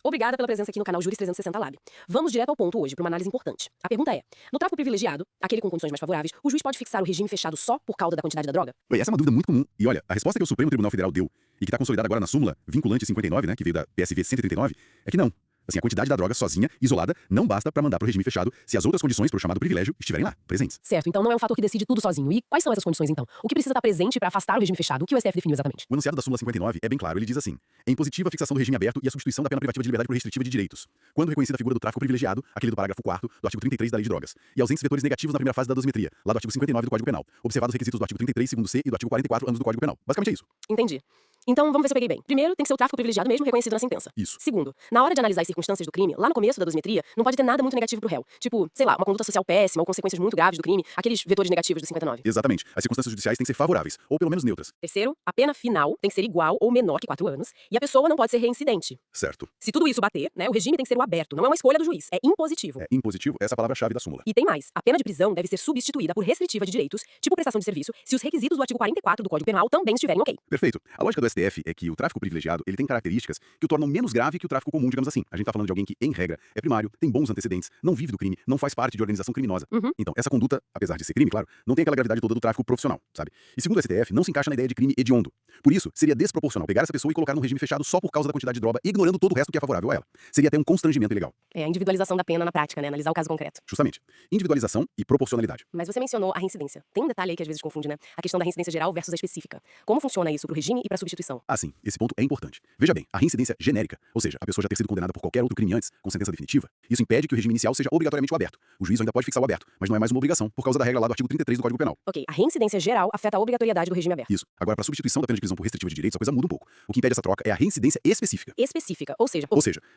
Obrigada pela presença aqui no canal Juris 360 Lab. Vamos direto ao ponto hoje, para uma análise importante. A pergunta é: no tráfico privilegiado, aquele com condições mais favoráveis, o juiz pode fixar o regime fechado só por causa da quantidade da droga? Oi, essa é uma dúvida muito comum. E olha, a resposta que o Supremo Tribunal Federal deu, e que está consolidada agora na súmula vinculante 59, né, que veio da PSV 139, é que não. Assim, a quantidade da droga sozinha, isolada, não basta para mandar para o regime fechado se as outras condições para o chamado privilégio estiverem lá, presentes. Certo, então não é um fator que decide tudo sozinho. E quais são essas condições, então? O que precisa estar presente para afastar o regime fechado? O que o STF definiu exatamente? O enunciado da súmula 59 é bem claro, ele diz assim: é impositiva a fixação do regime aberto e a substituição da pena privativa de liberdade por restritiva de direitos, quando reconhecida a figura do tráfico privilegiado, aquele do parágrafo 4º do artigo 33 da Lei de Drogas, e ausentes vetores negativos na primeira fase da dosimetria, lá do artigo 59 do Código Penal, observados os requisitos do artigo 33, segundo C, e do artigo 44, ambos do Código Penal. Basicamente é isso. Entendi. Então, vamos ver se eu peguei bem. Primeiro, tem que ser o tráfico privilegiado mesmo reconhecido na sentença. Isso. Segundo, na hora de analisar as circunstâncias do crime, lá no começo da dosimetria, não pode ter nada muito negativo pro réu. Tipo, sei lá, uma conduta social péssima ou consequências muito graves do crime, aqueles vetores negativos do 59. Exatamente. As circunstâncias judiciais têm que ser favoráveis, ou pelo menos neutras. Terceiro, a pena final tem que ser igual ou menor que 4 anos, e a pessoa não pode ser reincidente. Certo. Se tudo isso bater, né, o regime tem que ser o aberto, não é uma escolha do juiz, é impositivo. É impositivo, essa é a palavra-chave da súmula. E tem mais, a pena de prisão deve ser substituída por restritiva de direitos, tipo prestação de serviço, se os requisitos do artigo 44 do Código Penal também estiverem ok. Perfeito. A lógica do STF é que o tráfico privilegiado, ele tem características que o tornam menos grave que o tráfico comum, digamos assim. A gente tá falando de alguém que, em regra, é primário, tem bons antecedentes, não vive do crime, não faz parte de organização criminosa. Então, essa conduta, apesar de ser crime, claro, não tem aquela gravidade toda do tráfico profissional, sabe? E segundo o STF, não se encaixa na ideia de crime hediondo. Por isso, seria desproporcional pegar essa pessoa e colocar num regime fechado só por causa da quantidade de droga, ignorando todo o resto que é favorável a ela. Seria até um constrangimento ilegal. É a individualização da pena na prática, né, analisar o caso concreto. Justamente. Individualização e proporcionalidade. Mas você mencionou a reincidência. Tem um detalhe aí que às vezes confunde, né? A questão da reincidência geral versus a específica. Como funciona isso pro regime e pra substituição? Ah, sim. Esse ponto é importante. Veja bem, a reincidência genérica, ou seja, a pessoa já ter sido condenada por qualquer outro crime antes, com sentença definitiva, isso impede que o regime inicial seja obrigatoriamente o aberto. O juiz ainda pode fixar o aberto, mas não é mais uma obrigação, por causa da regra lá do artigo 33 do Código Penal. Ok, a reincidência geral afeta a obrigatoriedade do regime aberto. Isso. Agora, para substituição da pena de prisão por restritiva de direitos, a coisa muda um pouco. O que impede essa troca é a reincidência específica. Específica, ou seja,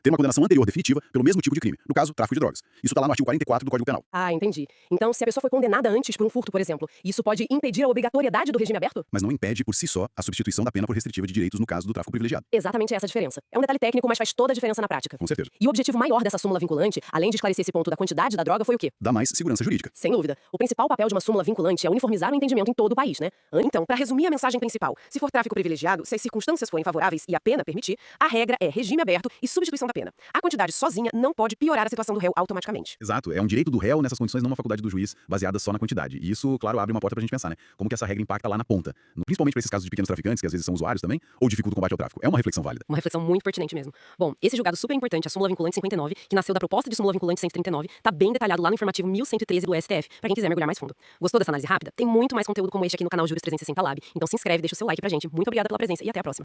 ter uma condenação anterior definitiva pelo mesmo tipo de crime, no caso, tráfico de drogas. Isso tá lá no artigo 44 do Código Penal. Ah, entendi. Então, se a pessoa foi condenada antes por um furto, por exemplo, isso pode impedir a obrigatoriedade do regime aberto? Mas não impede por si só a substituição da pena por restritiva de direitos no caso do tráfico privilegiado. Exatamente essa a diferença. É um detalhe técnico, mas faz toda a diferença na prática. Com certeza. E o objetivo maior dessa súmula vinculante, além de esclarecer esse ponto da quantidade da droga, foi o quê? Dá mais segurança jurídica. Sem dúvida. O principal papel de uma súmula vinculante é uniformizar o entendimento em todo o país, né? Então, para resumir a mensagem principal, se for tráfico privilegiado, se as circunstâncias forem favoráveis e a pena permitir, a regra é regime aberto e substituição da pena. A quantidade sozinha não pode piorar a situação do réu automaticamente. Exato. É um direito do réu nessas condições, não uma faculdade do juiz baseada só na quantidade. E isso, claro, abre uma porta pra gente pensar, né? Como que essa regra impacta lá na ponta. Principalmente para esses casos de pequenos traficantes, que às vezes são usuários também, ou dificulta o combate ao tráfico. É uma reflexão válida. Uma reflexão muito pertinente mesmo. Bom, esse julgado super importante, a súmula vinculante 59, que nasceu da proposta de súmula vinculante 139, tá bem detalhado lá no informativo 1113 do STF, pra quem quiser mergulhar mais fundo. Gostou dessa análise rápida? Tem muito mais conteúdo como este aqui no canal Juris 360 Lab. Então se inscreve, deixa o seu like pra gente. Muito obrigada pela presença e até a próxima.